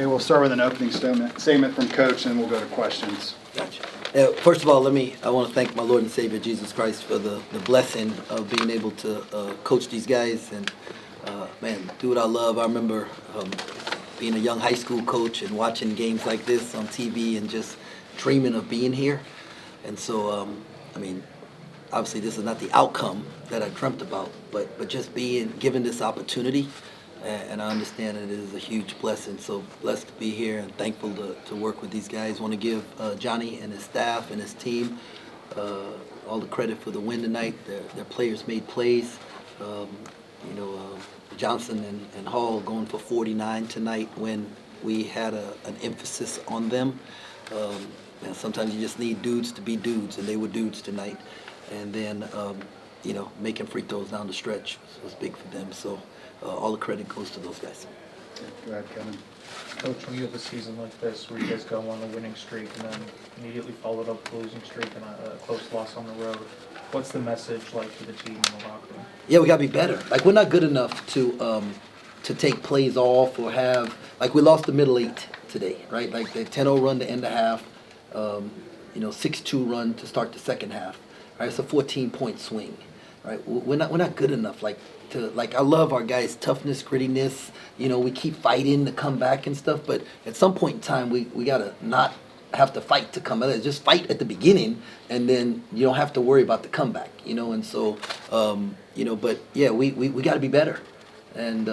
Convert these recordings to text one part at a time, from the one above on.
Okay, we'll start with an opening statement from Coach, and we'll go to questions. Gotcha. First of all, I want to thank my Lord and Savior Jesus Christ for the blessing of being able to coach these guys and, do what I love. I remember being a young high school coach and watching games like this on TV and just dreaming of being here. And so, obviously this is not the outcome that I dreamt about, but just being given this opportunity, and I understand it is a huge blessing. So blessed to be here and thankful to work with these guys. Want to give Johnny and his staff and his team all the credit for the win tonight. Their players made plays. Johnson and Hall going for 49 tonight when we had an emphasis on them. And sometimes you just need dudes to be dudes, and they were dudes tonight. And then, making free throws down the stretch was big for them. So all the credit goes to those guys. Go ahead, Kevin. Coach, when you have a season like this where you guys go on a winning streak and then immediately followed up a losing streak and a close loss on the road, what's the message like to the team in the locker room? Yeah, we got to be better. Like, we're not good enough to take plays off or have, like, we lost the middle eight today, right? Like the 10-0 run to end the half, 6-2 run to start the second half. Right, it's a 14-point swing. Right, we're not good enough. Like I love our guys' toughness, grittiness. We keep fighting to come back and stuff. But at some point in time, we gotta not have to fight to come out. Just fight at the beginning, and then you don't have to worry about the comeback. And so, But yeah, we got to be better. And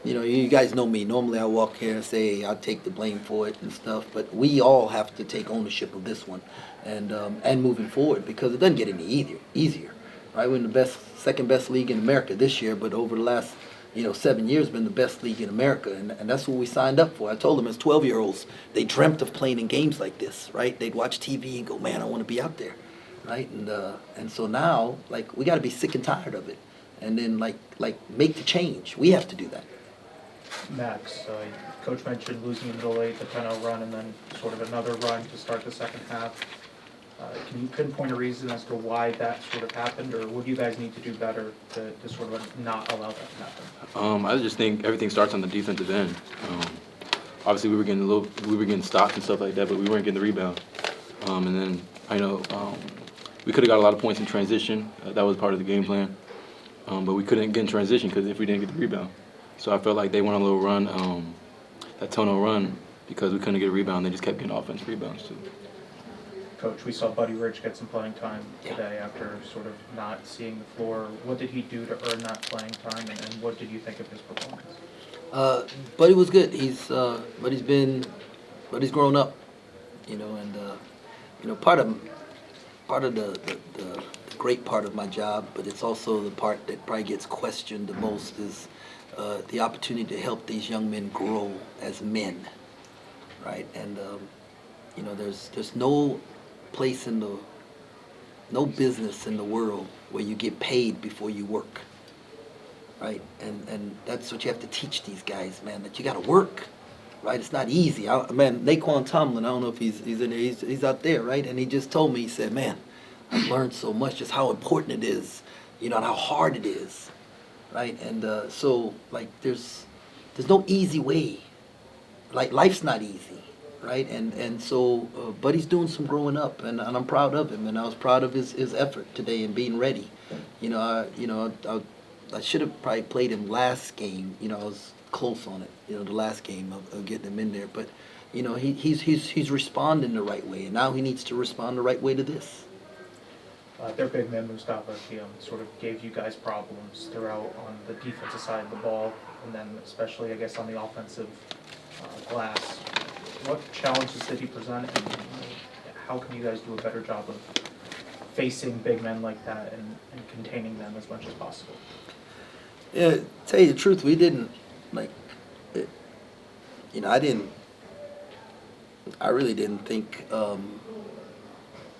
you guys know me. Normally, I walk here and say, hey, I'll take the blame for it and stuff. But we all have to take ownership of this one, and moving forward, because it doesn't get any easier. Right, we're in the second best league in America this year, but over the last 7 years, been the best league in America, and that's what we signed up for. I told them as 12-year-olds, they dreamt of playing in games like this. Right, they'd watch TV and go, man, I want to be out there. Right, and so now, like, we got to be sick and tired of it, and then like make the change. We have to do that. Max, Coach mentioned losing in middle eight, the 10-0 run, and then sort of another run to start the second half. Can you pinpoint a reason as to why that sort of happened, or would you guys need to do better to sort of not allow that to happen? I just think everything starts on the defensive end. Obviously, we were getting stopped and stuff like that, but we weren't getting the rebound. And then I know we could have got a lot of points in transition. That was part of the game plan, but we couldn't get in transition because if we didn't get the rebound. So I felt like they went on a little run, that 10-0 run, because we couldn't get a rebound. They just kept getting offensive rebounds too. Coach, we saw Buddy Rich get some playing time today after sort of not seeing the floor. What did he do to earn that playing time, and what did you think of his performance? Buddy was good. Buddy's grown up, part of the great part of my job, but it's also the part that probably gets questioned the most is the opportunity to help these young men grow as men, right? And there's no place no business in the world where you get paid before you work, right? And that's what you have to teach these guys, man, that you got to work, right? It's not easy. Naquan Tomlin, I don't know if he's in there, he's out there, right? And he just told me, he said, man, I've learned so much, just how important it is, and how hard it is, right? And so, like, there's no easy way. Like, life's not easy. Right, and so Buddy's doing some growing up, and I'm proud of him, and I was proud of his effort today and being ready. I should have probably played him last game. I was close on it. The last game of getting him in there, but he's responding the right way, and now he needs to respond the right way to this. Their big man Mustafa sort of gave you guys problems throughout on the defensive side of the ball, and then especially I guess on the offensive glass. What challenges did he present, and how can you guys do a better job of facing big men like that and containing them as much as possible? Yeah, tell you the truth, we didn't I really didn't think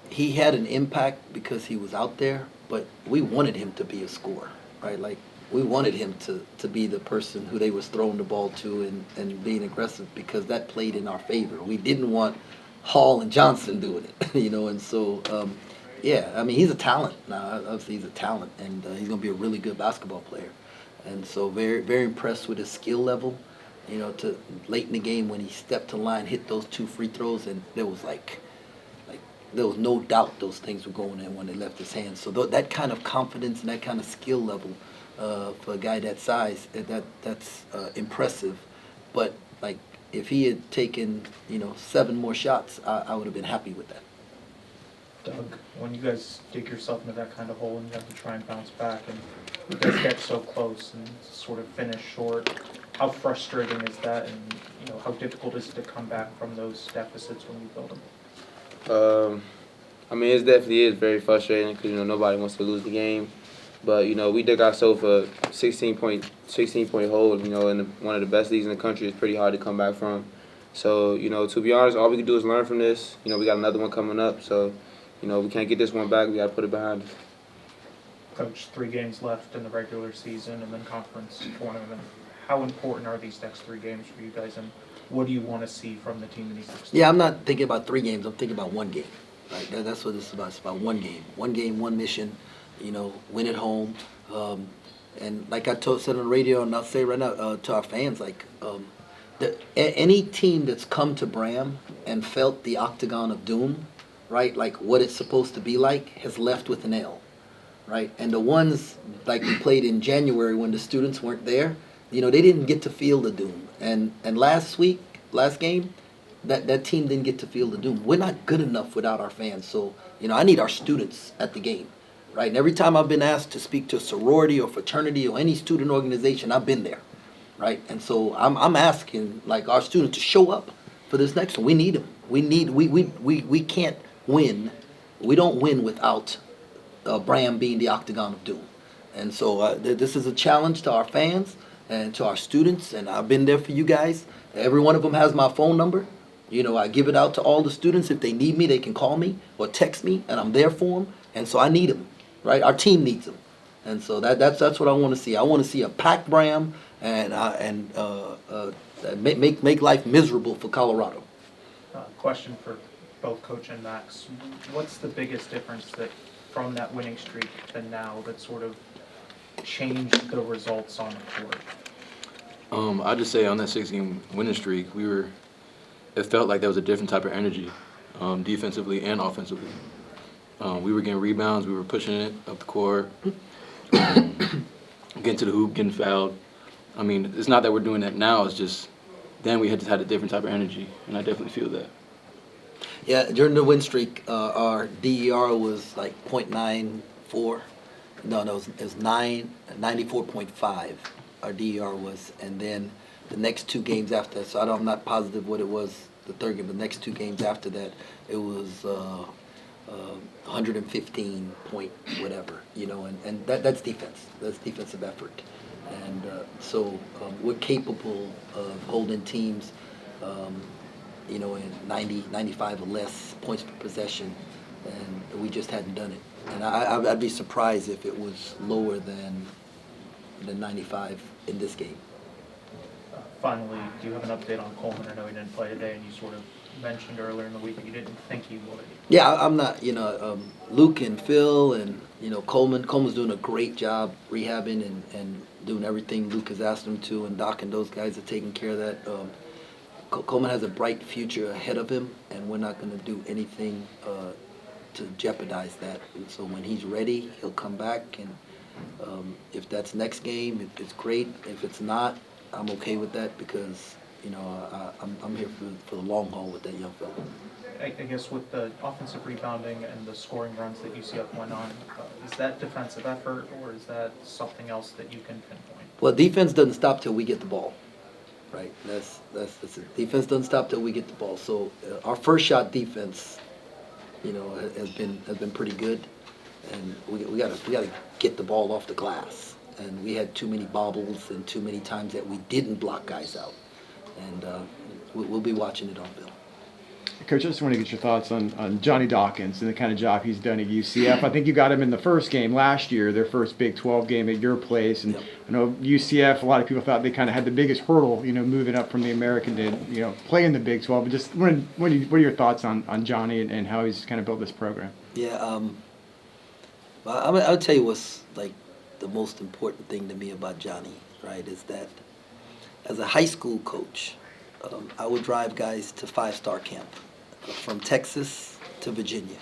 he had an impact because he was out there, but we wanted him to be a scorer, right? Like, we wanted him to be the person who they was throwing the ball to and being aggressive, because that played in our favor. We didn't want Hall and Johnson doing it, and so, he's a talent now. Obviously, he's a talent, and he's going to be a really good basketball player. And so very, very impressed with his skill level. to late in the game when he stepped to line, hit those 2 free throws, and there was like there was no doubt those things were going in when they left his hands. So that kind of confidence and that kind of skill level for a guy that size, that's impressive. But like if he had taken 7 more shots, I would have been happy with that. Doug, when you guys dig yourself into that kind of hole and you have to try and bounce back and you guys get so close and sort of finish short, how frustrating is that, and how difficult is it to come back from those deficits when you build them? I mean, it definitely is very frustrating because nobody wants to lose the game, but we dug ourselves a 16-point hole. In one of the best leagues in the country, it's pretty hard to come back from. So to be honest, all we can do is learn from this. We got another one coming up, so we can't get this one back. We got to put it behind us. Coach, 3 games left in the regular season and then conference tournament. How important are these next 3 games for you guys, and what do you want to see from the team in these next 3 Yeah, I'm not thinking about 3 games. I'm thinking about 1 game. Right? That's what this is about. It's about 1 game. 1 game, 1 mission. Win at home. And like I said on the radio, and I'll say right now to our fans, any team that's come to Bram and felt the octagon of doom, right, like what it's supposed to be like, has left with an L, right? And the ones like we played in January when the students weren't there, they didn't get to feel the doom. And last game, that team didn't get to feel the doom. We're not good enough without our fans. So, I need our students at the game, right? And every time I've been asked to speak to a sorority or fraternity or any student organization, I've been there, right? And so I'm asking like our students to show up for this next one. We need them. We can't win. We don't win without Bram being the octagon of doom. And so this is a challenge to our fans and to our students, and I've been there for you guys. Every one of them has my phone number. I give it out to all the students. If they need me, they can call me or text me, and I'm there for them. And so I need them, right? Our team needs them. And so that's what I want to see. I want to see a packed Bram and make life miserable for Colorado. Question for both Coach and Max. What's the biggest difference that from that winning streak to now that sort of changed the results on the court? I'd just say on that 6-game winning streak, it felt like there was a different type of energy, defensively and offensively. We were getting rebounds, we were pushing it up the court, getting to the hoop, getting fouled. I mean, it's not that we're doing that now, it's just then we had a different type of energy, and I definitely feel that. Yeah, during the win streak, our DER was like .94. No, it was 94.5. Our DER was, and then the next 2 games after that, so I'm not positive what it was the 3rd game, but the next 2 games after that, it was 115 point whatever, and that's defense. That's defensive effort. And so we're capable of holding teams, in 90, 95 or less points per possession, and we just hadn't done it. And I'd be surprised if it was lower than 95 in this game. Finally, do you have an update on Coleman? I know he didn't play today, and you sort of mentioned earlier in the week that you didn't think he would. Yeah, I'm not, Luke and Phil and, Coleman's doing a great job rehabbing and doing everything Luke has asked him to, and Doc and those guys are taking care of that. Coleman has a bright future ahead of him, and we're not going to do anything to jeopardize that. And so when he's ready, he'll come back, and if that's next game, it's great. If it's not, I'm okay with that because, I'm here for the long haul with that young fella. I guess with the offensive rebounding and the scoring runs that UCF went on, is that defensive effort or is that something else that you can pinpoint? Well, defense doesn't stop till we get the ball, right? That's it. Defense doesn't stop till we get the ball. So our first shot defense, has been pretty good, and we gotta get the ball off the glass. And we had too many bobbles and too many times that we didn't block guys out, and we'll be watching it on film. Coach, I just want to get your thoughts on Johnny Dawkins and the kind of job he's done at UCF. I think you got him in the first game last year, their first Big 12 game at your place. And Yep. I know UCF, a lot of people thought they kind of had the biggest hurdle, moving up from the American to, play in the Big 12. But just what are your thoughts on Johnny and how he's kind of built this program? Yeah, well, I'll tell you what's like the most important thing to me about Johnny, right, is that as a high school coach, I would drive guys to 5-star camp from Texas to Virginia.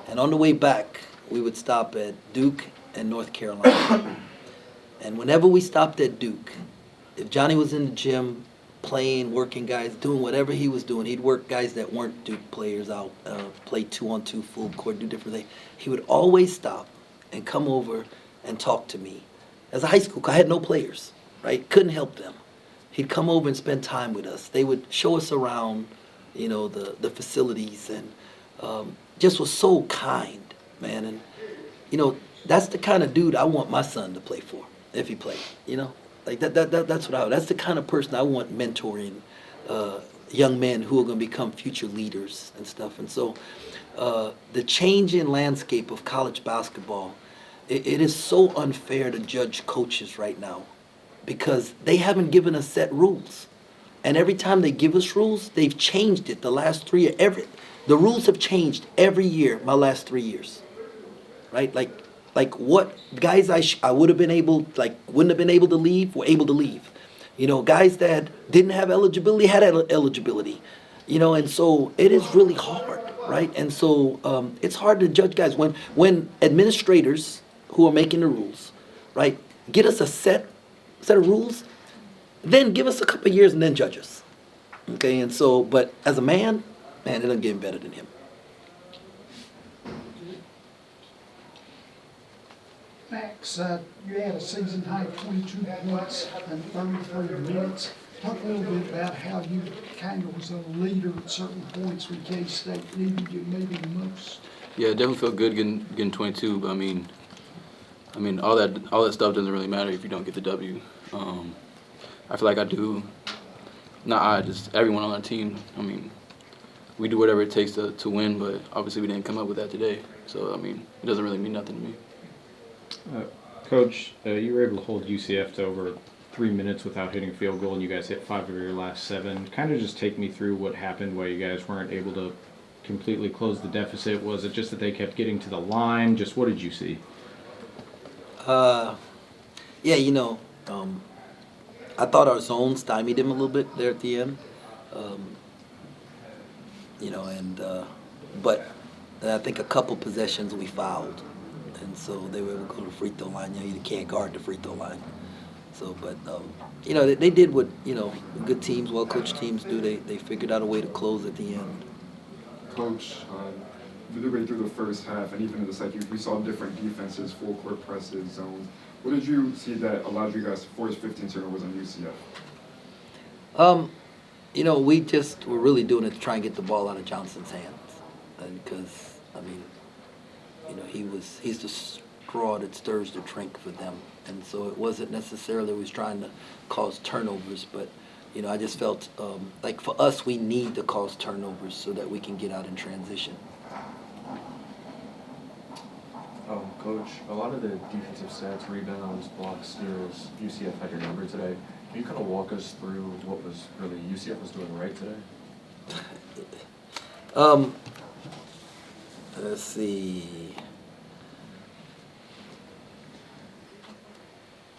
And on the way back, we would stop at Duke and North Carolina. And whenever we stopped at Duke, if Johnny was in the gym playing, working guys, doing whatever he was doing, he'd work guys that weren't Duke players out, play 2-on-2 full court, do different things. He would always stop and come over and talk to me. As a high school, I had no players, right? Couldn't help them. He'd come over and spend time with us. They would show us around, you know, the facilities, and just was so kind, man. And, you know, that's the kind of dude I want my son to play for, if he played, you know? Like that's what that's the kind of person I want mentoring young men who are going to become future leaders and stuff. And so the changing landscape of college basketball, it is so unfair to judge coaches right now because they haven't given us set rules. And every time they give us rules, they've changed it the last 3 years. The rules have changed every year my last 3 years, right? Like what guys I would have been able, like wouldn't have been able to leave, were able to leave. You know, guys that didn't have eligibility had eligibility. You know, and so it is really hard, right? And so it's hard to judge guys when administrators who are making the rules, right, get us a set of rules, then give us a couple of years and then judge us. Okay, and so, but as a man, it doesn't get better than him. Max, you had a season high 22 points in 33 minutes. Talk a little bit about how you kind of was a leader at certain points when K-State needed you maybe the most. Yeah, it definitely felt good getting 22. But I mean, all that stuff doesn't really matter if you don't get the W. I feel like I do. Just everyone on our team. I mean, we do whatever it takes to win, but obviously we didn't come up with that today. So I mean, it doesn't really mean nothing to me. Coach, you were able to hold UCF to over 3 minutes without hitting a field goal, and you guys hit 5 of your last 7. Kind of just take me through what happened, why you guys weren't able to completely close the deficit. Was it just that they kept getting to the line? Just what did you see? Yeah, you know, I thought our zone stymied him a little bit there at the end. You know, and but I think a couple possessions we fouled. And so they were able to go to the free throw line. You know, you can't guard the free throw line. So, but, you know, they did what, you know, good teams, well-coached teams do. They figured out a way to close at the end. Coach, midway through the first half and even in the second, we saw different defenses, full court presses, zones. What did you see that allowed you guys to force 15 turnovers on UCF? You know, we just were really doing it to try and get the ball out of Johnson's hands. And because, I mean, you know, he's the straw that stirs the drink for them. And so it wasn't necessarily we was trying to cause turnovers, but, you know, I just felt like for us, we need to cause turnovers so that we can get out in transition. Coach, a lot of the defensive stats, rebounds, blocks, steals, UCF had your number today. Can you kind of walk us through what was really UCF was doing right today? Let's see.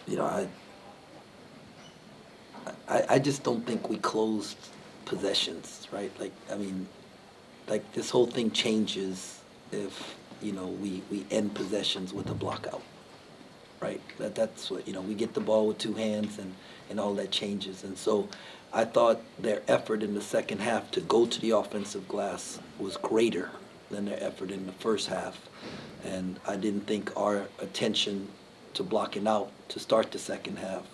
You know, I just don't think we closed possessions, right? Like, I mean, like this whole thing changes if, you know, we end possessions with a block out, right? That's what, you know, we get the ball with 2 hands and all that changes. And so I thought their effort in the second half to go to the offensive glass was greater than their effort in the first half. And I didn't think our attention to blocking out to start the second half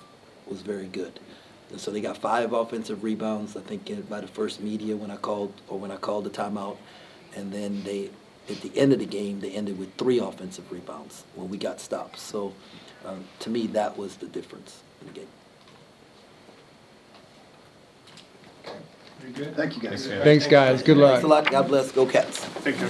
was very good. And so they got 5 offensive rebounds, I think, by the first media when I called the timeout. And then at the end of the game, they ended with 3 offensive rebounds when we got stops. So to me, that was the difference in the game. Very good. Thank you, guys. Thanks, guys. Good luck. Thanks a lot. God bless. Go Cats. Thank you.